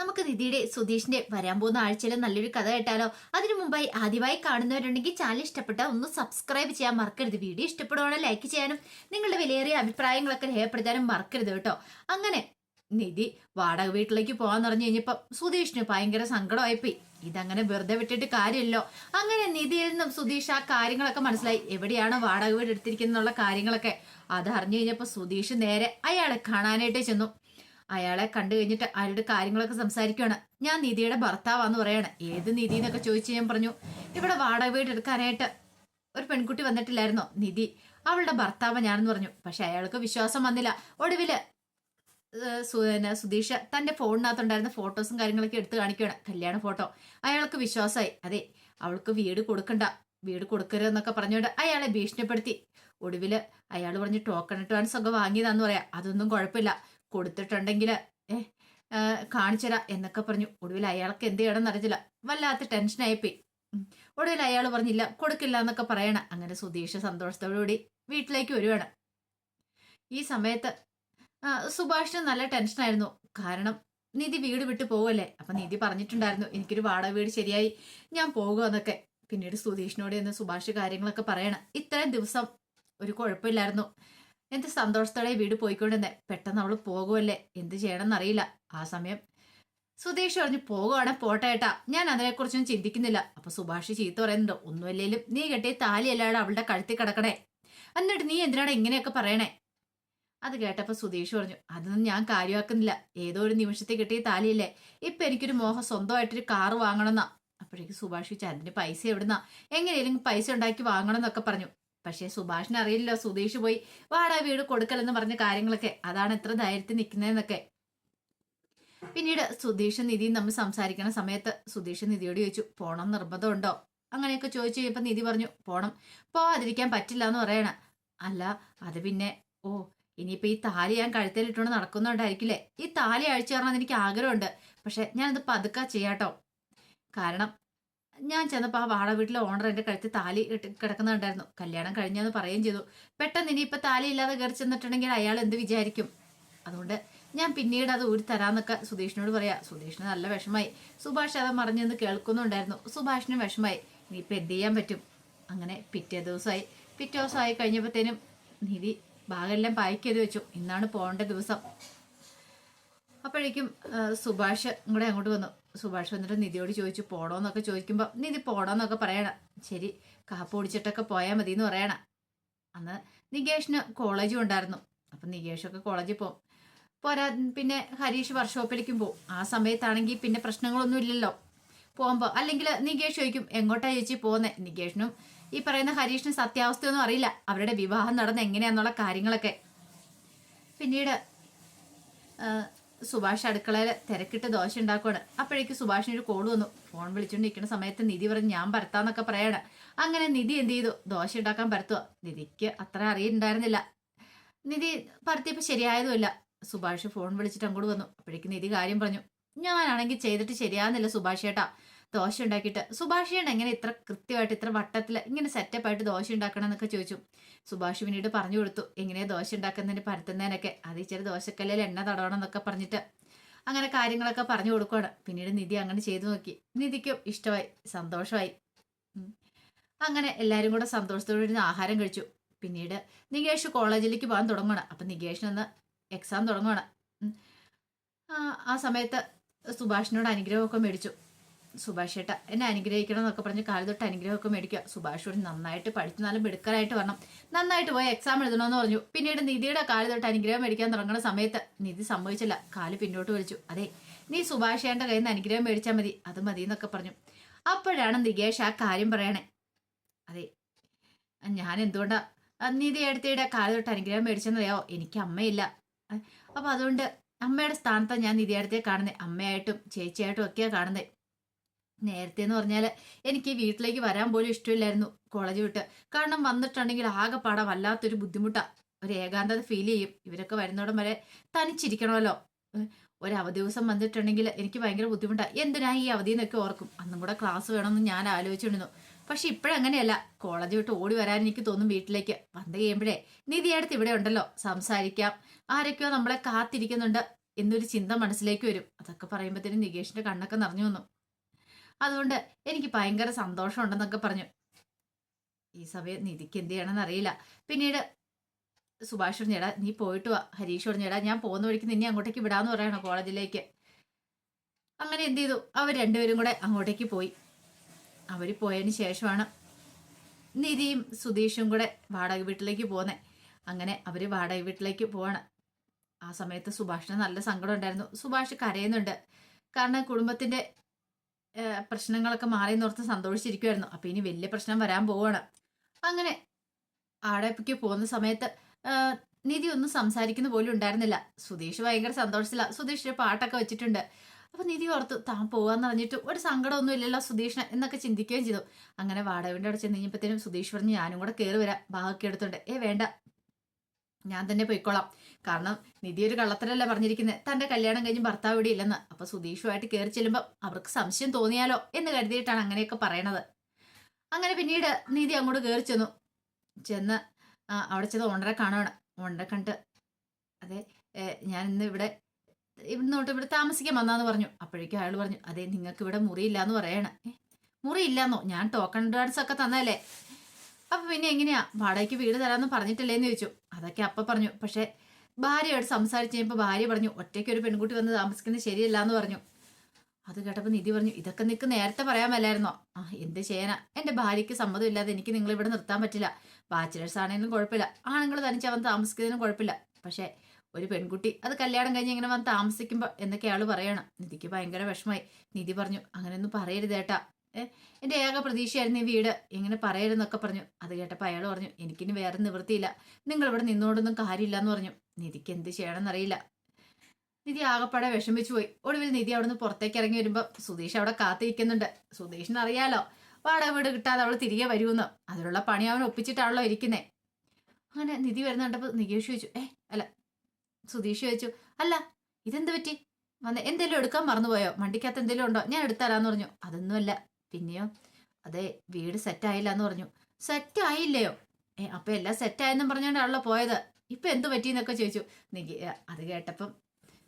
നമുക്ക് നിധിയുടെ സുധീഷിന്റെ വരാൻ പോകുന്ന ആഴ്ചയിൽ നല്ലൊരു കഥ കേട്ടാലോ? അതിനു മുമ്പായി ആദ്യമായി കാണുന്നവരുണ്ടെങ്കിൽ ചാനൽ ഇഷ്ടപ്പെട്ട ഒന്ന് സബ്സ്ക്രൈബ് ചെയ്യാൻ മറക്കരുത്. വീഡിയോ ഇഷ്ടപ്പെടുവാണെങ്കിൽ ലൈക്ക് ചെയ്യാനും നിങ്ങളുടെ വിലയേറിയ അഭിപ്രായങ്ങളൊക്കെ രേഖപ്പെടുത്താനും മറക്കരുത് കേട്ടോ. അങ്ങനെ നിധി വാടക വീട്ടിലേക്ക് പോകാൻ പറഞ്ഞു കഴിഞ്ഞപ്പോ സുധീഷിന് ഭയങ്കര സങ്കടമായിപ്പോയി. ഇതങ്ങനെ വെറുതെ വിട്ടിട്ട് കാര്യമില്ലോ. അങ്ങനെ നിധിയിൽ നിന്നും സുധീഷ് ആ കാര്യങ്ങളൊക്കെ മനസ്സിലായി. എവിടെയാണ് വാടക വീട് എടുത്തിരിക്കുന്നുള്ള കാര്യങ്ങളൊക്കെ അത് അറിഞ്ഞു കഴിഞ്ഞപ്പോ സുധീഷ് നേരെ അയാളെ കാണാനായിട്ട് ചെന്നു. അയാളെ കണ്ടു കഴിഞ്ഞിട്ട് അയാളുടെ കാര്യങ്ങളൊക്കെ സംസാരിക്കുകയാണ്. ഞാൻ നിധിയുടെ ഭർത്താവാന്ന് പറയാണ്. ഏത് നിധി എന്നൊക്കെ ചോദിച്ചു ഞാൻ പറഞ്ഞു, ഇവിടെ വാടക വീട് എടുക്കാനായിട്ട് ഒരു പെൺകുട്ടി വന്നിട്ടില്ലായിരുന്നോ നിധി, അവളുടെ ഭർത്താവ് ഞാനെന്ന് പറഞ്ഞു. പക്ഷെ അയാൾക്ക് വിശ്വാസം വന്നില്ല. ഒടുവില് സുധീഷ് തന്റെ ഫോണിനകത്തുണ്ടായിരുന്ന ഫോട്ടോസും കാര്യങ്ങളൊക്കെ എടുത്ത് കാണിക്കുകയാണ്, കല്യാണ ഫോട്ടോ. അയാൾക്ക് വിശ്വാസമായി. അതെ, അവൾക്ക് വീട് കൊടുക്കണ്ട, വീട് കൊടുക്കരുതെന്നൊക്കെ പറഞ്ഞുകൊണ്ട് അയാളെ ഭീഷണിപ്പെടുത്തി. ഒടുവില് അയാൾ പറഞ്ഞ് ടോക്കൺ അഡ്വാൻസ് ഒക്കെ വാങ്ങിയതാന്ന് പറയാം. അതൊന്നും കുഴപ്പമില്ല, കൊടുത്തിട്ടുണ്ടെങ്കിൽ കാണിച്ചരാ എന്നൊക്കെ പറഞ്ഞു. ഒടുവിൽ അയാൾക്ക് എന്ത് ചെയ്യണമെന്ന് അറിയില്ല, വല്ലാത്ത ടെൻഷനായിപ്പോയി. ഒടുവിൽ അയാൾ പറഞ്ഞില്ല, കൊടുക്കില്ല എന്നൊക്കെ പറയണം. അങ്ങനെ സുധീഷ് സന്തോഷത്തോടുകൂടി വീട്ടിലേക്ക് വരുവാണ്. ഈ സമയത്ത് സുഭാഷിന് നല്ല ടെൻഷനായിരുന്നു. കാരണം നിധി വീട് വിട്ട് പോവല്ലേ. അപ്പൊ നിധി പറഞ്ഞിട്ടുണ്ടായിരുന്നു, എനിക്കൊരു വാടക വീട് ശരിയായി ഞാൻ പോകുക എന്നൊക്കെ. പിന്നീട് സുധീഷിനോട് എന്ന് സുഭാഷ് കാര്യങ്ങളൊക്കെ പറയണം. ഇത്രയും ദിവസം ഒരു കുഴപ്പമില്ലായിരുന്നു, എന്ത് സന്തോഷത്തോടെ വീട് പോയിക്കൊണ്ടിരുന്നേ. പെട്ടെന്ന് അവള് പോകുമല്ലേ, എന്ത് ചെയ്യണമെന്ന് അറിയില്ല. ആ സമയം സുധീഷ് പറഞ്ഞു, പോകുവാണെ പോട്ടെ ഏട്ടാ, ഞാൻ അതിനെക്കുറിച്ചൊന്നും ചിന്തിക്കുന്നില്ല. അപ്പൊ സുഭാഷ് ചീത്ത പറയുന്നുണ്ട്, ഒന്നുമല്ലേലും നീ കെട്ടിയ താലിയല്ലാതെ അവളുടെ കഴുത്തിൽ കിടക്കണേ, എന്നിട്ട് നീ എന്തിനാണ് ഇങ്ങനെയൊക്കെ പറയണേ. അത് കേട്ടപ്പോ സുധീഷ് പറഞ്ഞു, അതൊന്നും ഞാൻ കാര്യമാക്കുന്നില്ല, ഏതോ ഒരു നിമിഷത്തെ കിട്ടിയ താലിയല്ലേ. ഇപ്പൊ എനിക്കൊരു മോഹം സ്വന്തമായിട്ടൊരു കാറ് വാങ്ങണമെന്നാ. അപ്പോഴേക്ക് സുഭാഷ് അതിന് പൈസ എവിടുന്നാ, എങ്ങനെയാലും പൈസ ഉണ്ടാക്കി വാങ്ങണം എന്നൊക്കെ പറഞ്ഞു. പക്ഷെ സുഭാഷിന് അറിയില്ലല്ലോ സുധീഷ് പോയി വാടക വീട് കൊടുക്കലെന്ന് പറഞ്ഞ കാര്യങ്ങളൊക്കെ. അതാണ് എത്ര ധൈര്യത്തിൽ നിൽക്കുന്നതെന്നൊക്കെ. പിന്നീട് സുധീഷ് നിധിയും തമ്മിൽ സംസാരിക്കുന്ന സമയത്ത് സുധീഷ് നിധിയോട് ചോദിച്ചു, പോണം നിർബന്ധമുണ്ടോ? അങ്ങനെയൊക്കെ ചോദിച്ചു കഴിഞ്ഞപ്പോ നിധി പറഞ്ഞു, പോണം, പോവാതിരിക്കാൻ പറ്റില്ല എന്ന് പറയണ. അല്ല അത് പിന്നെ, ഓ ഇനിയിപ്പോ ഈ താലി ഞാൻ കഴുത്തേലിട്ടുകൊണ്ട് നടക്കുന്നുണ്ടായിരിക്കില്ലേ. ഈ താലി അഴിച്ചു തരണമെന്ന് എനിക്ക് ആഗ്രഹമുണ്ട്, പക്ഷെ ഞാനത് പതുക്കെ ചെയ്യാട്ടോ. കാരണം ഞാൻ ചെന്നപ്പോൾ ആ വാടക വീട്ടിലെ ഓണർ എന്റെ കഴുത്തിൽ താലി കിടക്കുന്നുണ്ടായിരുന്നു. കല്യാണം കഴിഞ്ഞെന്ന് പറയുകയും ചെയ്തു. പെട്ടെന്ന് ഇനിയിപ്പോൾ താലി ഇല്ലാതെ കയറി ചെന്നിട്ടുണ്ടെങ്കിൽ അയാൾ എന്ത് വിചാരിക്കും? അതുകൊണ്ട് ഞാൻ പിന്നീട് അത് ഊരി തരാന്നൊക്കെ സുധീഷിനോട് പറയാ. സുധീഷിന് നല്ല വിഷമായി. സുഭാഷ് അത് മറിഞ്ഞെന്ന് കേൾക്കുന്നുണ്ടായിരുന്നു. സുഭാഷിന് വിഷമായി. ഇനിയിപ്പോൾ എന്ത് ചെയ്യാൻ പറ്റും? അങ്ങനെ പിറ്റേ ദിവസമായി കഴിഞ്ഞപ്പോഴത്തേനും നിധി ഭാഗമെല്ലാം പാക്ക് ചെയ്ത് വെച്ചു. ഇന്നാണ് പോകേണ്ട ദിവസം. അപ്പോഴേക്കും സുഭാഷ് കൂടെ അങ്ങോട്ട് വന്നു. സുഭാഷ് വന്നിട്ട് നിധിയോട് ചോദിച്ചു, പോണോന്നൊക്കെ ചോദിക്കുമ്പോൾ നിധി പോണോന്നൊക്കെ പറയണം. ശരി, കാപ്പ് ഓടിച്ചിട്ടൊക്കെ പോയാൽ മതി എന്ന് പറയണം. അന്ന് നികേഷിന് കോളേജും ഉണ്ടായിരുന്നു. അപ്പം നികേഷൊക്കെ കോളേജിൽ പോകും. പോരാ പിന്നെ ഹരീഷ് വർക്ക്ഷോപ്പിലേക്കും പോകും. ആ സമയത്താണെങ്കിൽ പിന്നെ പ്രശ്നങ്ങളൊന്നും ഇല്ലല്ലോ പോകുമ്പോൾ. അല്ലെങ്കിൽ നികേഷ് ചോദിക്കും, എങ്ങോട്ടാ ചേച്ചി പോകുന്നത്? നികേഷിനും ഈ പറയുന്ന ഹരീഷിനും സത്യാവസ്ഥയൊന്നും അറിയില്ല, അവരുടെ വിവാഹം നടന്ന എങ്ങനെയാന്നുള്ള കാര്യങ്ങളൊക്കെ. പിന്നീട് സുഭാഷ് അടുക്കളയിൽ തിരക്കിട്ട് ദോശ ഉണ്ടാക്കുവാണ്. അപ്പോഴേക്ക് സുഭാഷിനൊരു കോൾ വന്നു. ഫോൺ വിളിച്ചുകൊണ്ടിരിക്കുന്ന സമയത്ത് നിധി പറഞ്ഞ് ഞാൻ പരത്താന്നൊക്കെ പറയാണ്. അങ്ങനെ നിധി എന്ത് ചെയ്തു, ദോശ ഉണ്ടാക്കാൻ പരത്തുക. നിധിക്ക് അത്ര അറിയുന്നുണ്ടായിരുന്നില്ല. നിധി പരത്തിയപ്പോൾ ശരിയായതുമില്ല. സുഭാഷ് ഫോൺ വിളിച്ചിട്ട് അങ്ങോട്ട് വന്നു. അപ്പോഴേക്ക് നിധി കാര്യം പറഞ്ഞു, ഞാനാണെങ്കിൽ ചെയ്തിട്ട് ശരിയാകുന്നില്ല സുഭാഷ് ചേട്ടാ ദോശ ഉണ്ടാക്കിയിട്ട്. സുഭാഷ് ചേട്ടൻ എങ്ങനെ ഇത്ര കൃത്യമായിട്ട് ഇത്ര വട്ടത്തിൽ ഇങ്ങനെ സെറ്റപ്പായിട്ട് ദോശ ഉണ്ടാക്കണം എന്നൊക്കെ ചോദിച്ചു. സുഭാഷ് പിന്നീട് പറഞ്ഞു കൊടുത്തു എങ്ങനെയാ ദോശ ഉണ്ടാക്കുന്നതിന് പരത്തുന്നതിനൊക്കെ. അത് ഇച്ചിരി ദോശക്കല്ലിൽ എണ്ണ തടവണം എന്നൊക്കെ പറഞ്ഞിട്ട് അങ്ങനെ കാര്യങ്ങളൊക്കെ പറഞ്ഞു കൊടുക്കുകയാണ്. പിന്നീട് നിധി അങ്ങനെ ചെയ്തു നോക്കി. നിധിക്കും ഇഷ്ടമായി, സന്തോഷമായി. അങ്ങനെ എല്ലാവരും കൂടെ സന്തോഷത്തോടെ ഇരുന്ന് ആഹാരം കഴിച്ചു. പിന്നീട് നികേഷ് കോളേജിലേക്ക് പോകാൻ തുടങ്ങുകയാണ്. അപ്പം നികേഷിനൊന്ന് എക്സാം തുടങ്ങുകയാണ്. ആ സമയത്ത് സുഭാഷിനോട് അനുഗ്രഹമൊക്കെ മേടിച്ചു. സുഭാഷ് ചേട്ടാ എന്നെ അനുഗ്രഹിക്കണം എന്നൊക്കെ പറഞ്ഞ് കാല് തൊട്ട് അനുഗ്രഹമൊക്കെ മേടിക്കുക. സുഭാഷോട് നന്നായിട്ട് പഠിച്ചു നല്ല മിടുക്കരായിട്ട് വരണം, നന്നായിട്ട് പോയി എക്സാം എഴുതണമെന്ന് പറഞ്ഞു. പിന്നീട് നിധിയുടെ കാല് തൊട്ട് അനുഗ്രഹം മേടിക്കാൻ തുടങ്ങുന്ന സമയത്ത് നിധി സമ്മതിച്ചില്ല, കാല് പിന്നോട്ട് വലിച്ചു. അതെ, നീ സുഭാഷ് ചേട്ടൻ്റെ കയ്യിൽ നിന്ന് അനുഗ്രഹം മേടിച്ചാൽ മതി, അത് മതി എന്നൊക്കെ പറഞ്ഞു. അപ്പോഴാണ് നികേഷ് ആ കാര്യം പറയണേ. അതെ, ഞാൻ എന്തുകൊണ്ടാ നിധി എടുത്തിയുടെ കാല് തൊട്ട് അനുഗ്രഹം മേടിച്ചെന്നറിയാവോ? എനിക്ക് അമ്മയില്ല. അപ്പൊ അതുകൊണ്ട് അമ്മയുടെ സ്ഥാനത്താണ് ഞാൻ നിധി അടുത്തേ കാണുന്നത്. അമ്മയായിട്ടും ചേച്ചിയായിട്ടും ഒക്കെയാണ് കാണുന്നത്. നേരത്തെ എന്ന് പറഞ്ഞാൽ എനിക്ക് വീട്ടിലേക്ക് വരാൻ പോലും ഇഷ്ടമില്ലായിരുന്നു കോളേജ് വിട്ട്. കാരണം വന്നിട്ടുണ്ടെങ്കിൽ ആകെപ്പാടെ വല്ലാത്തൊരു ബുദ്ധിമുട്ടാണ്, ഒരു ഏകാന്തത ഫീൽ ചെയ്യും. ഇവരൊക്കെ വരുന്നോടം വരെ തനിച്ചിരിക്കണമല്ലോ. ഒരു അവധി ദിവസം വന്നിട്ടുണ്ടെങ്കിൽ എനിക്ക് ഭയങ്കര ബുദ്ധിമുട്ടാണ്. എന്തിനാ ഈ അവധി എന്നൊക്കെ ഓർക്കും. അന്നും കൂടെ ക്ലാസ് വേണമെന്ന് ഞാൻ ആലോചിച്ചിരുന്നു. പക്ഷെ ഇപ്പോഴങ്ങനെയല്ല, കോളേജ് വിട്ട് ഓടി വരാൻ എനിക്ക് തോന്നും വീട്ടിലേക്ക്. വന്നു കഴിയുമ്പോഴേ നിധിയടുത്ത് ഇവിടെ ഉണ്ടല്ലോ, സംസാരിക്കാം, ആരൊക്കെയോ നമ്മളെ കാത്തിരിക്കുന്നുണ്ട് എന്നൊരു ചിന്ത മനസ്സിലേക്ക് വരും. അതൊക്കെ പറയുമ്പോഴത്തേനും നികേഷിന്റെ കണ്ണൊക്കെ നിറഞ്ഞു വന്നു. അതുകൊണ്ട് എനിക്ക് ഭയങ്കര സന്തോഷമുണ്ടെന്നൊക്കെ പറഞ്ഞു. ഈ സമയം നിധിക്ക് എന്ത് ചെയ്യണമെന്ന് അറിയില്ല. പിന്നീട് സുഭാഷ് പറഞ്ഞേടാ നീ പോയിട്ട് വാ. ഹരീഷ് പറഞ്ഞേടാ ഞാൻ പോകുന്ന വഴിക്ക് നിന്നെ അങ്ങോട്ടേക്ക് വിടാന്ന് പറയണം കോളേജിലേക്ക്. അങ്ങനെ എന്ത് ചെയ്തു, അവർ രണ്ടുപേരും കൂടെ അങ്ങോട്ടേക്ക് പോയി. അവർ പോയതിന് ശേഷമാണ് നിധിയും സുധീഷും കൂടെ വാടക വീട്ടിലേക്ക് പോന്നെ. അങ്ങനെ അവർ വാടക വീട്ടിലേക്ക് പോവാണ്. ആ സമയത്ത് സുഭാഷിന് നല്ല സങ്കടം ഉണ്ടായിരുന്നു. സുഭാഷ് കരയുന്നുണ്ട്. കാരണം കുടുംബത്തിന്റെ പ്രശ്നങ്ങളൊക്കെ മാറി നോർത്ത് സന്തോഷിച്ചിരിക്കുമായിരുന്നു. അപ്പൊ ഇനി വലിയ പ്രശ്നം വരാൻ പോവാണ്. അങ്ങനെ ആടേക്ക് പോകുന്ന സമയത്ത് നിധി ഒന്നും സംസാരിക്കുന്ന പോലും ഉണ്ടായിരുന്നില്ല. സുധീഷ് ഭയങ്കര സന്തോഷത്തില. സുധീഷ് പാട്ടൊക്കെ വെച്ചിട്ടുണ്ട്. അപ്പൊ നിധി ഓർത്തു താൻ പോവാന്ന് പറഞ്ഞിട്ട് ഒരു സങ്കടമൊന്നും ഇല്ലല്ലോ സുധീഷിന് എന്നൊക്കെ ചിന്തിക്കുകയും ചെയ്തു. അങ്ങനെ വാടകവിന്റെ അവിടെ ചെന്ന് കഴിഞ്ഞപ്പോഴത്തേനും സുധീഷ് പറഞ്ഞ് ഞാനും കൂടെ കയറി വരാം ഭാഗമൊക്കെ എടുത്തോണ്ട്. വേണ്ട ഞാൻ തന്നെ പോയിക്കോളാം. കാരണം നിധി ഒരു കള്ളത്തരല്ല പറഞ്ഞിരിക്കുന്നത്, തന്റെ കല്യാണം കഴിഞ്ഞ് ഭർത്താവ് ഇവിടെ ഇല്ലെന്ന്. അപ്പൊ സുധീഷുമായിട്ട് കയറി ചെല്ലുമ്പോൾ അവർക്ക് സംശയം തോന്നിയാലോ എന്ന് കരുതിയിട്ടാണ് അങ്ങനെയൊക്കെ പറയണത്. അങ്ങനെ പിന്നീട് നിധി അങ്ങോട്ട് കയറി ചെന്ന് അവിടെ ചെന്ന് ഓണറെ കാണുകയാണ്. ഓണറെ കണ്ട് അതെ ഞാൻ ഇന്ന് ഇവിടെ താമസിക്കാൻ വന്നാന്ന് പറഞ്ഞു. അപ്പോഴേക്കും അയാൾ പറഞ്ഞു അതെ നിങ്ങൾക്ക് ഇവിടെ മുറിയില്ലാന്ന് പറയണേ. മുറിയില്ലാന്നോ? ഞാൻ ടോക്കൺ അഡ്വാൻസ് ഒക്കെ തന്നല്ലേ. അപ്പൊ പിന്നെ എങ്ങനെയാ വാടകയ്ക്ക് വീട് തരാമെന്ന് പറഞ്ഞിട്ടില്ലേന്ന് ചോദിച്ചു. അതൊക്കെ അപ്പൊ പറഞ്ഞു. പക്ഷെ ഭാര്യയോട് സംസാരിച്ച് കഴിഞ്ഞപ്പോൾ ഭാര്യ പറഞ്ഞു ഒറ്റയ്ക്ക് ഒരു പെൺകുട്ടി വന്ന് താമസിക്കുന്നത് ശരിയല്ല എന്ന് പറഞ്ഞു. അത് കേട്ടപ്പോൾ നിധി പറഞ്ഞു ഇതൊക്കെ നിനക്ക് നേരത്തെ പറയാൻ മേലായിരുന്നോ? എന്ത് ചെയ്യാനാ, എന്റെ ഭാര്യയ്ക്ക് സമ്മതമില്ലാതെ എനിക്ക് നിങ്ങൾ ഇവിടെ നിർത്താൻ പറ്റില്ല. ബാച്ചിലേഴ്സ് ആണെങ്കിലും കുഴപ്പമില്ല, ആണുങ്ങൾ തനിച്ച് അവൻ താമസിക്കുന്നതിനും കുഴപ്പമില്ല. പക്ഷെ ഒരു പെൺകുട്ടി അത് കല്യാണം കഴിഞ്ഞ് ഇങ്ങനെ വന്ന് താമസിക്കുമ്പോൾ എന്നൊക്കെ അയാൾ പറയണം. നിധിക്ക് ഭയങ്കര വിഷമായി. നിധി പറഞ്ഞു അങ്ങനെയൊന്നും പറയരുതേട്ടാ, എന്റെ ഏക പ്രതീക്ഷയായിരുന്നു ഈ വീട്, എങ്ങനെ പറയരുതെന്നൊക്കെ പറഞ്ഞു. അത് കേട്ടപ്പോൾ അയാൾ പറഞ്ഞു എനിക്കിനി വേറെ നിവൃത്തിയില്ല, നിങ്ങൾ ഇവിടെ നിന്നോടൊന്നും കാര്യമില്ല എന്ന് പറഞ്ഞു. നിധിക്ക് എന്ത് ചെയ്യണമെന്നറിയില്ല. നിധി ആകപ്പാടെ വിഷമിച്ചു പോയി. ഒടുവിൽ നിധി അവിടെ നിന്ന് പുറത്തേക്ക് ഇറങ്ങി വരുമ്പോൾ സുധീഷ് അവിടെ കാത്തിരിക്കുന്നുണ്ട്. സുധീഷിന് അറിയാലോ വാടക വീട് കിട്ടാതെ അവൾ തിരികെ വരുമെന്ന്. അതിനുള്ള പണി അവൻ ഒപ്പിച്ചിട്ടാണല്ലോ ഇരിക്കുന്നേ. അങ്ങനെ നിധി വരുന്ന കണ്ടപ്പോൾ നികേഷ് ചോദിച്ചു അല്ല സുധീഷ് ചോദിച്ചു അല്ല ഇതെന്ത് പറ്റി വന്ന് എന്തെങ്കിലും എടുക്കാൻ മറന്നുപോയോ? വണ്ടിക്കകത്ത് എന്തെങ്കിലും ഉണ്ടോ? ഞാൻ എടുത്തരാന്ന് പറഞ്ഞു. അതൊന്നുമല്ല. പിന്നെയോ? അതെ വീട് സെറ്റായില്ല എന്ന് പറഞ്ഞു. സെറ്റ് ആയില്ലയോ? അപ്പൊ എല്ലാം സെറ്റായെന്നും പറഞ്ഞോണ്ടാണല്ലോ പോയത്. ഇപ്പൊ എന്ത് പറ്റിയെന്നൊക്കെ ചോദിച്ചു. അത് കേട്ടപ്പം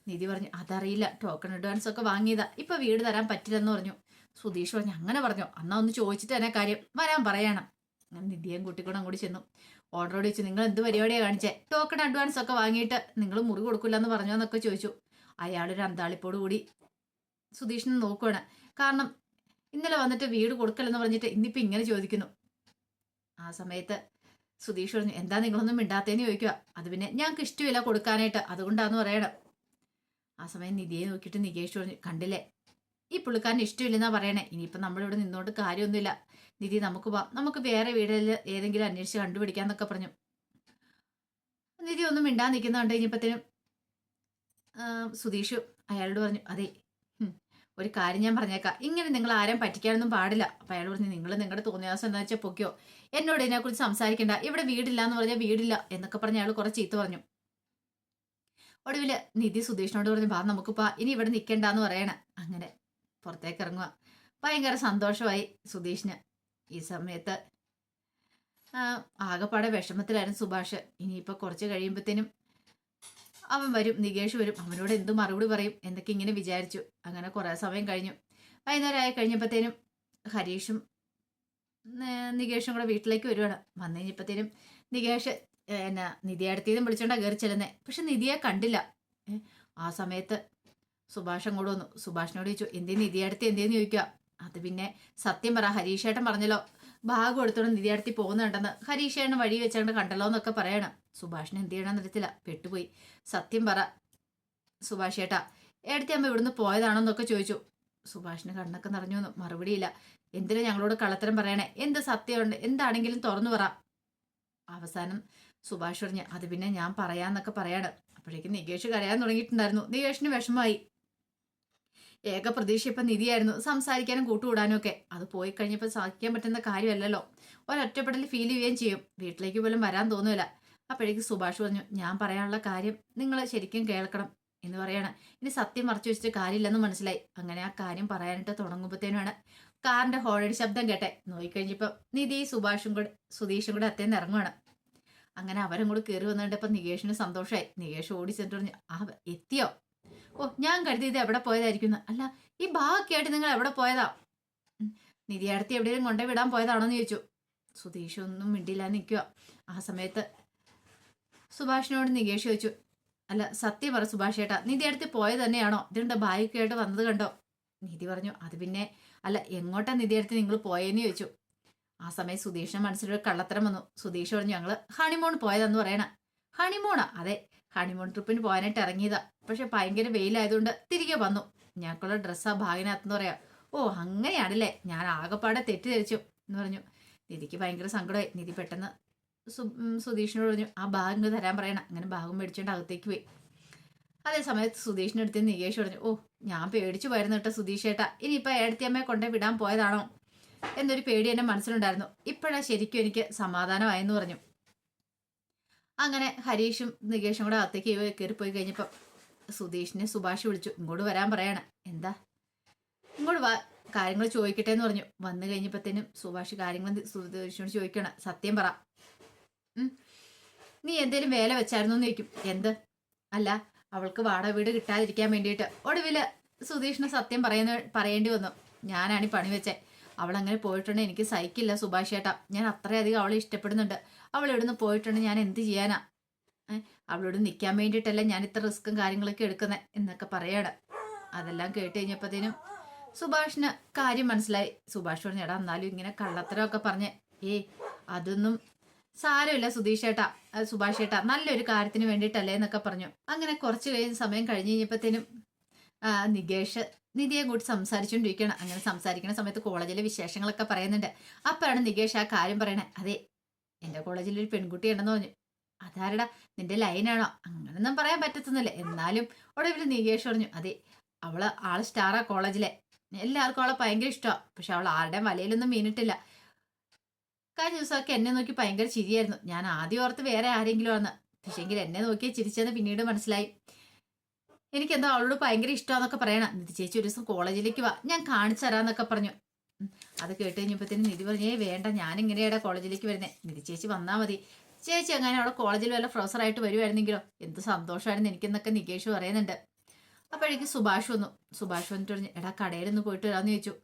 നിധി പറഞ്ഞു അതറിയില്ല, ടോക്കൺ അഡ്വാൻസ് ഒക്കെ വാങ്ങിയതാ, ഇപ്പൊ വീട് തരാൻ പറ്റില്ലെന്ന് പറഞ്ഞു. സുധീഷ് പറഞ്ഞു അങ്ങനെ പറഞ്ഞോ, അന്നാ ഒന്ന് ചോദിച്ചിട്ട് തന്നെ കാര്യം വരാൻ പറയണം. അങ്ങനെ നിധിയും കുട്ടിക്കൂടെ അങ്ങോട്ട് ചെന്നു. ഓർഡറോട് ചോദിച്ചു നിങ്ങൾ എന്ത് പരിപാടിയാണ് കാണിച്ചേ? ടോക്കൺ അഡ്വാൻസ് ഒക്കെ വാങ്ങിയിട്ട് നിങ്ങൾ മുറി കൊടുക്കില്ല എന്ന് പറഞ്ഞോ എന്നൊക്കെ ചോദിച്ചു. അയാളൊരു അന്താളിപ്പോട് കൂടി സുധീഷിനെ നോക്കുവാണ്. കാരണം ഇന്നലെ വന്നിട്ട് വീട് കൊടുക്കലെന്ന് പറഞ്ഞിട്ട് ഇന്നിപ്പോ ഇങ്ങനെ ചോദിക്കുന്നു. ആ സമയത്ത് സുധീഷ് പറഞ്ഞു എന്താ നിങ്ങളൊന്നും മിണ്ടാത്തേന്ന് ചോദിക്കുക. അത് പിന്നെ ഞങ്ങൾക്ക് ഇഷ്ടമില്ല കൊടുക്കാനായിട്ട്, അതുകൊണ്ടാന്ന് പറയണം. ആ സമയം നിധിയെ നോക്കിയിട്ട് നികേഷ് പറഞ്ഞു കണ്ടില്ലേ ഈ പുള്ളിക്കാരന് ഇഷ്ടമില്ലെന്നാ പറയണേ. ഇനിയിപ്പോ നമ്മളിവിടെ നിന്നോണ്ട് കാര്യമൊന്നുമില്ല നിധി, നമുക്ക് വേറെ വീടിൽ ഏതെങ്കിലും അന്വേഷിച്ച് കണ്ടുപിടിക്കാന്നൊക്കെ പറഞ്ഞു. നിധി ഒന്നും മിണ്ടാൻ നിൽക്കുന്നുണ്ട്. കഴിഞ്ഞപ്പോഴത്തേനും സുധീഷ് അയാളോട് പറഞ്ഞു അതെ ഒരു കാര്യം ഞാൻ പറഞ്ഞേക്കാം, ഇങ്ങനെ നിങ്ങൾ ആരും പറ്റിക്കാനൊന്നും പാടില്ല. അപ്പൊ അയാൾ പറഞ്ഞു നിങ്ങൾ നിങ്ങളുടെ തോന്നിയാസം എന്താ വെച്ചാൽ പൊക്കിയോ, എന്നോട് ഇതിനെക്കുറിച്ച് സംസാരിക്കണ്ട, ഇവിടെ വീടില്ല എന്ന് പറഞ്ഞാൽ വീടില്ല എന്നൊക്കെ പറഞ്ഞ് അയാൾ കുറെ ചീത്ത പറഞ്ഞു. ഒടുവില് നിധി സുധീഷിനോട് പറഞ്ഞു നമുക്കിപ്പോ ഇനി ഇവിടെ നിൽക്കണ്ടെന്ന് പറയണ. അങ്ങനെ പുറത്തേക്ക് ഇറങ്ങുക. ഭയങ്കര സന്തോഷമായി സുധീഷിന്. ഈ സമയത്ത് ആകെപ്പാടെ വിഷമത്തിലായിരുന്നു സുഭാഷ്. ഇനിയിപ്പോൾ കുറച്ച് കഴിയുമ്പോഴത്തേനും അവൻ വരും, നികേഷ് വരും, അവനോട് എന്ത് മറുപടി പറയും എന്നൊക്കെ ഇങ്ങനെ വിചാരിച്ചു. അങ്ങനെ കുറേ സമയം കഴിഞ്ഞു. വൈകുന്നേരം ആയി കഴിഞ്ഞപ്പോഴത്തേനും ഹരീഷും നികേഷും കൂടെ വീട്ടിലേക്ക് വരുവാണ്. വന്നു കഴിഞ്ഞപ്പോഴത്തേനും നികേഷ് നിധിയെ അടുത്തേതും വിളിച്ചോണ്ടാ കയറി ചെല്ലുന്നേ. പക്ഷെ നിധിയെ കണ്ടില്ല. ആ സമയത്ത് സുഭാഷ് അങ്ങോട്ട് വന്നു. സുഭാഷിനോട് ചോദിച്ചു എന്തേ നിധിയെ അടുത്ത് എന്തേന്ന് ചോദിക്കുക. അത് പിന്നെ സത്യം പറ, ഹരീഷേട്ടൻ പറഞ്ഞല്ലോ ഭാഗം എടുത്തോണ്ട് നിധി അടുത്ത് പോകുന്നുണ്ടെന്ന്, ഹരീഷേട്ടൻ വഴി വെച്ചാണ്ട് കണ്ടല്ലോ എന്നൊക്കെ പറയണം. സുഭാഷിന് എന്ത് ചെയ്യണമെന്ന് അറിയത്തില്ല, പെട്ടുപോയി. സത്യം പറ സുഭാഷ് ഏട്ടാ, എടുത്തി അമ്മ ഇവിടുന്ന് പോയതാണോന്നൊക്കെ ചോദിച്ചു. സുഭാഷിന് കണ്ണൊക്കെ നിറഞ്ഞു വന്നു. മറുപടിയില്ല. എന്തിനാ ഞങ്ങളോട് കള്ളത്തരം പറയണേ, എന്ത് സത്യമുണ്ട് എന്താണെങ്കിലും തുറന്നു പറ. അവസാനം സുഭാഷ് പറഞ്ഞു അത് പിന്നെ ഞാൻ പറയാന്നൊക്കെ പറയാണ്. അപ്പോഴേക്കും നികേഷ് കരയാൻ തുടങ്ങിയിട്ടുണ്ടായിരുന്നു. നികേഷിന് വിഷമമായി. ഏക പ്രതീക്ഷ ഇപ്പം നിധിയായിരുന്നു, സംസാരിക്കാനും കൂട്ടുകൂടാനും ഒക്കെ. അത് പോയി കഴിഞ്ഞപ്പോൾ സഹിക്കാൻ പറ്റുന്ന കാര്യമല്ലല്ലോ. ഒരൊറ്റപ്പെടൽ ഫീൽ ചെയ്യുകയും ചെയ്യും, വീട്ടിലേക്ക് പോലും വരാൻ തോന്നുന്നില്ല. അപ്പോഴേക്കും സുഭാഷ് പറഞ്ഞു ഞാൻ പറയാനുള്ള കാര്യം നിങ്ങൾ ശരിക്കും കേൾക്കണം എന്ന് പറയാണ്. ഇനി സത്യം മറച്ചു വെച്ചിട്ട് കാര്യമില്ലെന്ന് മനസ്സിലായി. അങ്ങനെ ആ കാര്യം പറയാനായിട്ട് തുടങ്ങുമ്പോഴത്തേനാണ് കാറിന്റെ ഹോണടി ശബ്ദം കേട്ടെ. നോക്കിക്കഴിഞ്ഞപ്പോൾ നിധി സുധീഷും കൂടെ അത്തേന്ന് ഇറങ്ങുവാണ്. അങ്ങനെ അവരും കൂടെ കയറി വന്നിട്ട് ഇപ്പം നികേഷിന് സന്തോഷമായി. നികേഷ് ഓടി ചെന്നിട്ട് പറഞ്ഞു എത്തിയോ? ഓ ഞാൻ കരുതി ഇത് എവിടെ പോയതായിരിക്കുന്നു. അല്ല ഈ ബാഗൊക്കെ ആയിട്ട് നിങ്ങൾ എവിടെ പോയതാ? നിധിയടത്തി എവിടെയെങ്കിലും കൊണ്ടേ വിടാൻ പോയതാണോ എന്ന് ചോദിച്ചു. സുധീഷ് ഒന്നും മിണ്ടില്ല നിൽക്കുക. ആ സമയത്ത് സുഭാഷിനോട് നികേഷ് ചോദിച്ചു, അല്ല സത്യം പറ സുഭാഷ് ചേട്ടാ, നിധി അടുത്ത് പോയത് തന്നെയാണോ? ഇതിന്റെ ബാഗൊക്കെ ആയിട്ട് വന്നത് കണ്ടോ? നിധി പറഞ്ഞു, അത് പിന്നെ അല്ല എങ്ങോട്ടാ നിധി അടുത്ത് നിങ്ങൾ പോയെന്ന് ചോദിച്ചു. ആ സമയം സുധീഷിന്റെ മനസ്സിലൊരു കള്ളത്തരം വന്നു. സുധീഷ് പറഞ്ഞു, ഞങ്ങള് ഹണിമൂൺ പോയതെന്ന് പറയണ. ഹണിമൂണാ? അതെ, ഹണിമൂൺ ട്രിപ്പിന് പോകാനായിട്ട് ഇറങ്ങിയതാ. പക്ഷെ ഭയങ്കര വെയിലായതുകൊണ്ട് തിരികെ വന്നു. ഞങ്ങൾക്കുള്ള ഡ്രസ്സാ ഭാഗിനകത്തെന്ന് പറയാം. ഓ അങ്ങനെയാണല്ലേ, ഞാൻ ആകെപ്പാടെ തെറ്റിദ്ധരിച്ചു എന്ന് പറഞ്ഞു. നിധിക്ക് ഭയങ്കര സങ്കടമായി. നിധി പെട്ടെന്ന് സുധീഷിനോട് പറഞ്ഞു, ആ ബാഗ് തരാൻ പറയണം. അങ്ങനെ ബാഗും മേടിച്ചോണ്ട് അകത്തേക്ക് പോയി. അതേ സമയത്ത് സുധീഷിന്റെ അടുത്ത് നികേഷ് പറഞ്ഞു, ഓ ഞാൻ പേടിച്ചു പോയിരുന്നു കേട്ടോ സുധീഷ് ഏട്ടാ, ഇനിയിപ്പൊ ഏടത്തിയമ്മയെ കൊണ്ടേ വിടാൻ പോയതാണോ എന്നൊരു പേടി എന്റെ മനസ്സിലുണ്ടായിരുന്നു. ഇപ്പോഴാ ശരിക്കും എനിക്ക് സമാധാനമായെന്ന് പറഞ്ഞു. അങ്ങനെ ഹരീഷും നികേഷും കൂടെ അകത്തേക്ക് കയറിപ്പോയി കഴിഞ്ഞപ്പോ സുധീഷിനെ സുഭാഷ് വിളിച്ചു, ഇങ്ങോട്ട് വരാൻ പറയണ. എന്താ? ഇങ്ങോട്ട് വാ, കാര്യങ്ങൾ ചോദിക്കട്ടെ എന്ന് പറഞ്ഞു. വന്നു കഴിഞ്ഞപ്പോഴത്തേനും സുഭാഷ് കാര്യങ്ങൾ സുധീഷിനോട് ചോദിക്കണം, സത്യം പറ, നീ എന്തേലും വേല വെച്ചായിരുന്നു എന്ന് ചോദിക്കും. എന്ത്? അല്ല അവൾക്ക് വാടക വീട് കിട്ടാതിരിക്കാൻ വേണ്ടിയിട്ട്. ഒടുവില് സുധീഷിന് സത്യം പറയേണ്ടി വന്നു. ഞാനാണ് ഈ പണി വെച്ചേ. അവളങ്ങനെ പോയിട്ടുണ്ടെങ്കിൽ എനിക്ക് സഹിക്കില്ല സുഭാഷ് ചേട്ടാ. ഞാൻ അത്രയധികം അവളെ ഇഷ്ടപ്പെടുന്നുണ്ട്. അവൾ ഇവിടുന്ന് പോയിട്ടുണ്ടെങ്കിൽ ഞാൻ എന്ത് ചെയ്യാനാ? അവളോട് നിൽക്കാൻ വേണ്ടിയിട്ടല്ല ഞാൻ ഇത്ര റിസ്ക്കും കാര്യങ്ങളൊക്കെ എടുക്കുന്നത് എന്നൊക്കെ പറയാണ്. അതെല്ലാം കേട്ട് കഴിഞ്ഞപ്പോഴത്തേനും സുഭാഷിന് കാര്യം മനസ്സിലായി. സുഭാഷ് പറഞ്ഞു, എടാ എന്നാലും ഇങ്ങനെ കള്ളത്തരമൊക്കെ പറഞ്ഞ് അതൊന്നും സാരമില്ല സുധീഷ് ചേട്ടാ, സുഭാഷ് ചേട്ടാ, നല്ലൊരു കാര്യത്തിന് വേണ്ടിയിട്ടല്ലേ എന്നൊക്കെ പറഞ്ഞു. അങ്ങനെ കുറച്ച് സമയം കഴിഞ്ഞ് കഴിഞ്ഞപ്പോഴത്തേനും നികേഷ് നിധിയെ കൂട്ടി സംസാരിച്ചുകൊണ്ടിരിക്കുകയാണ്. അങ്ങനെ സംസാരിക്കുന്ന സമയത്ത് കോളേജിലെ വിശേഷങ്ങളൊക്കെ പറയുന്നുണ്ട്. അപ്പോഴാണ് നികേഷ് ആ കാര്യം പറയണേ. അതെ, എൻ്റെ കോളേജിൽ ഒരു പെൺകുട്ടി ഉണ്ടെന്ന് പറഞ്ഞു. അതാരടാ, നിന്റെ ലൈനാണോ? അങ്ങനൊന്നും പറയാൻ പറ്റത്തുന്നില്ല. എന്നാലും ഒടുവിൽ നികേഷ് പറഞ്ഞു, അതെ ആള് സ്റ്റാറാ കോളേജിലെ, എല്ലാവർക്കും അവളെ ഭയങ്കര ഇഷ്ടമാണ്. പക്ഷെ അവൾ ആരുടെയും വലയിലൊന്നും വീണിട്ടില്ല. കഴിഞ്ഞ ദിവസമൊക്കെ എന്നെ നോക്കി ഭയങ്കര ചിരിയായിരുന്നു. ഞാൻ ആദ്യം ഓർത്ത് വേറെ ആരെങ്കിലും ആണ്, പക്ഷെങ്കിൽ എന്നെ നോക്കിയാൽ ചിരിച്ചെന്ന് പിന്നീട് മനസ്സിലായി. എനിക്കെന്തോ അവളോട് ഭയങ്കര ഇഷ്ടമാന്നൊക്കെ പറയണം. നിധി ചേച്ചി ഒരു ദിവസം കോളേജിലേക്ക് വാ, ഞാൻ കാണിച്ചു തരാന്നൊക്കെ പറഞ്ഞു. അത് കേട്ട് കഴിഞ്ഞപ്പോഴത്തേനും നിധി പറഞ്ഞേ, വേണ്ട ഞാനിങ്ങനെയാടാ കോളേജിലേക്ക് വരുന്നത്, നിധി ചേച്ചി വന്നാൽ മതി. ചേച്ചി അങ്ങനെ അവിടെ കോളേജിൽ വല്ല പ്രൊഫസറായിട്ട് വരുമായിരുന്നെങ്കിലോ എന്ത് സന്തോഷമായിരുന്നു എനിക്കെന്നൊക്കെ നികേഷ് പറയുന്നുണ്ട്. അപ്പോഴേക്ക് സുഭാഷ് വന്നു. സുഭാഷ് വന്നിട്ട് പറഞ്ഞു, എടാ കടയിലൊന്ന് പോയിട്ട് വരാമെന്ന് ചോദിച്ചു.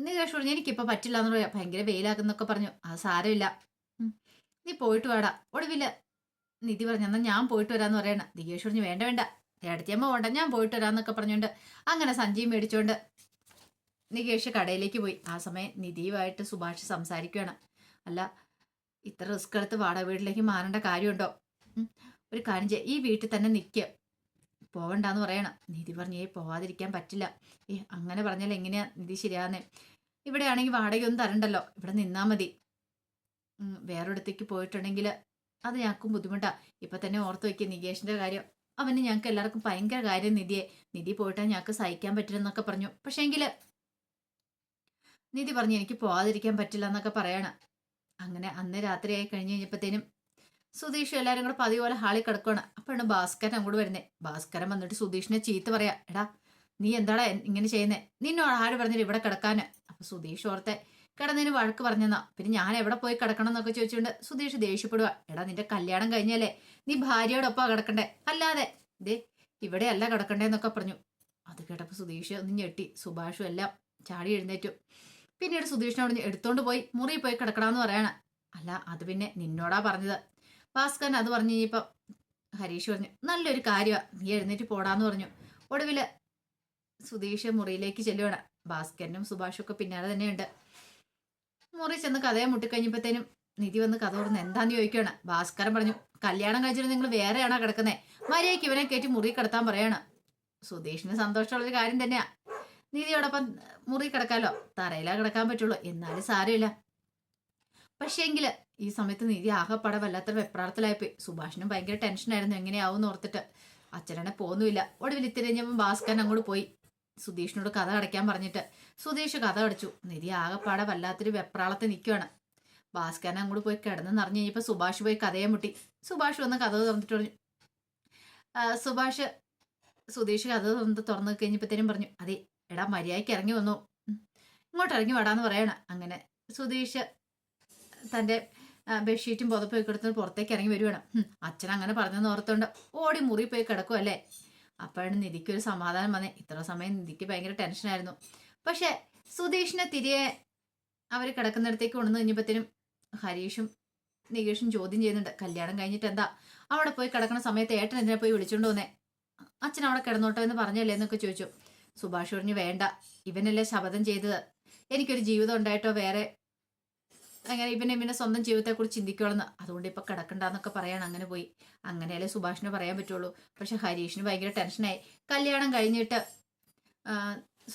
നികേഷ് പറഞ്ഞു, എനിക്കിപ്പോൾ പറ്റില്ല എന്ന് പറയാം, ഭയങ്കര വെയിലാക്കുന്നൊക്കെ പറഞ്ഞു. അത് സാരമില്ല, നീ പോയിട്ട് വേടാ. ഒടുവില് നിധി പറഞ്ഞു, എന്നാൽ ഞാൻ പോയിട്ട് വരാമെന്ന് പറയണം. നികേഷ് പറഞ്ഞു, വേണ്ട വേണ്ട ഏടത്തിയമ്മ വേണ്ട, ഞാൻ പോയിട്ട് വരാമെന്നൊക്കെ പറഞ്ഞുകൊണ്ട് അങ്ങനെ സഞ്ജീവ് മേടിച്ചുകൊണ്ട് നികേഷ് കടയിലേക്ക് പോയി. ആ സമയം നിധിയുമായിട്ട് സുഭാഷ് സംസാരിക്കുകയാണ്. അല്ല ഇത്ര റിസ്ക് എടുത്ത് വാടക വീട്ടിലേക്ക് മാറേണ്ട കാര്യമുണ്ടോ? ഒരു കാര്യം ചെയ്യാം, ഈ വീട്ടിൽ തന്നെ നിൽക്കുക, പോവണ്ടെന്ന് പറയണം. നിധി പറഞ്ഞു, പോവാതിരിക്കാൻ പറ്റില്ല. അങ്ങനെ പറഞ്ഞാൽ എങ്ങനെയാ നിധി ശരിയാന്നേ? ഇവിടെ ആണെങ്കിൽ വാടകയൊന്നും തരണ്ടല്ലോ, ഇവിടെ നിന്നാ മതി. വേറൊരിടത്തേക്ക് പോയിട്ടുണ്ടെങ്കിൽ അത് ഞങ്ങൾക്കും ബുദ്ധിമുട്ടാ. ഇപ്പൊ തന്നെ ഓർത്ത് വയ്ക്കുക നികേഷിന്റെ കാര്യം, അവന് ഞങ്ങൾക്ക് എല്ലാവർക്കും ഭയങ്കര കാര്യം. നിധി പോയിട്ടാ ഞങ്ങൾക്ക് സഹിക്കാൻ പറ്റില്ലെന്നൊക്കെ പറഞ്ഞു. പക്ഷേങ്കില് നിധി പറഞ്ഞു, എനിക്ക് പോവാതിരിക്കാൻ പറ്റില്ല എന്നൊക്കെ പറയണം. അങ്ങനെ അന്ന് രാത്രിയായി കഴിഞ്ഞ് കഴിഞ്ഞപ്പോഴത്തേനും സുധീഷ് എല്ലാവരും കൂടെ പതിവ് പോലെ ഹാളിൽ കിടക്കുകയാണ്. അപ്പോഴാണ് ഭാസ്കരൻ അങ്ങോട്ട് വരുന്നത്. ഭാസ്കരൻ വന്നിട്ട് സുധീഷിനെ ചീത്ത പറയാ, എടാ നീ എന്താടാ ഇങ്ങനെ ചെയ്യുന്നേ, നിന്നോട് ആര് പറഞ്ഞിട്ട് ഇവിടെ കിടക്കാന്? അപ്പൊ സുധീഷ് ഓർത്തെ കിടന്നതിന് വഴക്ക് പറഞ്ഞെന്നാ. പിന്നെ ഞാൻ എവിടെ പോയി കിടക്കണം എന്നൊക്കെ ചോദിച്ചുകൊണ്ട് സുധീഷ് ദേഷ്യപ്പെടുക. എടാ നിന്റെ കല്യാണം കഴിഞ്ഞാലേ നീ ഭാര്യയോടൊപ്പം കിടക്കണ്ടേ, അല്ലാതെ ഇവിടെ അല്ല കിടക്കണ്ടേന്നൊക്കെ പറഞ്ഞു. അത് കേട്ടപ്പോൾ സുധീഷ് ഒന്ന് ഞെട്ടി. സുഭാഷും എല്ലാം ചാടി എഴുന്നേറ്റു. പിന്നീട് സുധീഷിനോട് എടുത്തോണ്ട് പോയി മുറിയിൽ പോയി കിടക്കണമെന്ന് പറയണ. അല്ല അത് പിന്നെ നിന്നോടാ പറഞ്ഞത്. ഭാസ്കരൻ അത് പറഞ്ഞു കഴിഞ്ഞപ്പം ഹരീഷ് പറഞ്ഞു, നല്ലൊരു കാര്യമാണ്, നീ എഴുന്നേറ്റ് പോടാന്ന് പറഞ്ഞു. ഒടുവില് സുധീഷ് മുറിയിലേക്ക് ചെല്ലുവാണ്. ഭാസ്കരനും സുഭാഷും ഒക്കെ പിന്നാലെ തന്നെയുണ്ട്. മുറി ചെന്ന് കഥയെ മുട്ടിക്കഴിഞ്ഞപ്പോഴത്തേനും നിധി വന്ന് കഥ തുറന്ന് എന്താന്ന് ചോദിക്കുകയാണ്. ഭാസ്കരൻ പറഞ്ഞു, കല്യാണം കഴിച്ചിട്ട് നിങ്ങൾ വേറെയാണോ കിടക്കുന്നത്? മര്യാദയ്ക്ക് ഇവനെ കയറ്റി മുറി കിടത്താൻ പറയാണ്. സുധീഷിന് സന്തോഷമുള്ളൊരു കാര്യം തന്നെയാ, നിധിയോടൊപ്പം മുറി കിടക്കാലോ, തറയിലാ കിടക്കാൻ പറ്റുള്ളൂ, എന്നാലും സാരമില്ല. പക്ഷേങ്കില് ഈ സമയത്ത് നിധി ആകെപ്പാടെ വല്ലാത്തൊരു വെപ്രാളത്തിലായിപ്പോയി. സുഭാഷിനും ഭയങ്കര ടെൻഷനായിരുന്നു എങ്ങനെയാവും ഓർത്തിട്ട്. അച്ഛനെ പോകുന്നുമില്ല. ഒടുവിൽ ഇത്തിരി കഴിഞ്ഞപ്പോൾ ഭാസ്കരൻ അങ്ങോട്ട് പോയി സുധീഷിനോട് കഥ അടയ്ക്കാൻ പറഞ്ഞിട്ട്. സുധീഷ് കഥ അടച്ചു. നിധി ആകെപ്പാടെ വല്ലാത്തൊരു വെപ്രാളത്തിൽ നിൽക്കുകയാണ്. ഭാസ്കരൻ അങ്ങോട്ട് പോയി കിടന്ന് നിറഞ്ഞു കഴിഞ്ഞപ്പോൾ സുഭാഷ് പോയി കഥയെ മുട്ടി. സുഭാഷ് വന്ന് കഥ തുറന്നിട്ട് പറഞ്ഞു. സുധീഷ് കഥ തുറന്നു കഴിഞ്ഞപ്പോഴത്തേനും പറഞ്ഞു, അതെ എടാ മര്യാദയ്ക്ക് ഇറങ്ങി വന്നു, ഇങ്ങോട്ട് ഇറങ്ങി വാടാന്ന് പറയണ. അങ്ങനെ സുധീഷ് തൻ്റെ ബെഡ്ഷീറ്റും പുതപ്പൊക്കെ എടുത്ത് പുറത്തേക്ക് ഇറങ്ങി വരുവാണ്. അച്ഛൻ അങ്ങനെ പറഞ്ഞെന്ന് ഓർത്തോണ്ട് ഓടി മുറി പോയി കിടക്കും അല്ലേ. അപ്പോഴാണ് നിധിക്കൊരു സമാധാനം വന്നേ. ഇത്ര സമയം നിധിക്ക് ഭയങ്കര ടെൻഷനായിരുന്നു. പക്ഷെ സുധീഷിനെ തിരികെ അവർ കിടക്കുന്നിടത്തേക്ക് കൊണ്ടുവന്ന് കഴിഞ്ഞപ്പോഴത്തേനും ഹരീഷും നികേഷും ചോദ്യം ചെയ്യുന്നുണ്ട്, കല്യാണം കഴിഞ്ഞിട്ട് എന്താ അവിടെ പോയി കിടക്കുന്ന സമയത്ത് ഏട്ടൻ എന്തിനാ പോയി വിളിച്ചോണ്ട് വന്നേ, അച്ഛൻ അവിടെ കിടന്നോട്ടോ എന്ന് പറഞ്ഞല്ലേ എന്നൊക്കെ ചോദിച്ചു. സുഭാഷ് പറഞ്ഞു, വേണ്ട, ഇവനല്ലേ ശപഥം ചെയ്തത്, എനിക്കൊരു ജീവിതം ഉണ്ടായിട്ടോ വേറെ അങ്ങനെ ഇവനെ സ്വന്തം ജീവിതത്തെക്കുറിച്ച് ചിന്തിക്കുവാണെന്ന്, അതുകൊണ്ട് ഇപ്പൊ കിടക്കണ്ടെന്നൊക്കെ പറയാണ്. അങ്ങനെ പോയി. അങ്ങനെയല്ലേ സുഭാഷിന് പറയാൻ പറ്റുള്ളൂ. പക്ഷെ ഹരീഷിന് ഭയങ്കര ടെൻഷനായി. കല്യാണം കഴിഞ്ഞിട്ട്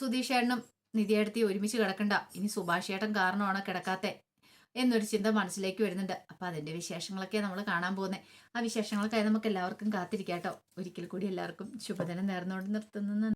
സുധീഷേട്ടനും നിധിയേടത്തി ഒരുമിച്ച് കിടക്കണ്ട, ഇനി സുഭാഷ് ഏട്ടൻ കാരണമാണ് കിടക്കാത്തെ എന്നൊരു ചിന്ത മനസ്സിലേക്ക് വരുന്നുണ്ട്. അപ്പൊ അതിന്റെ വിശേഷങ്ങളൊക്കെ നമ്മൾ കാണാൻ പോകുന്നത്. ആ വിശേഷങ്ങൾക്കായി നമുക്ക് എല്ലാവർക്കും കാത്തിരിക്കാട്ടോ. ഒരിക്കൽ കൂടി എല്ലാവർക്കും ശുഭദിനം നേർന്നുകൊണ്ട് നിർത്തുന്നു.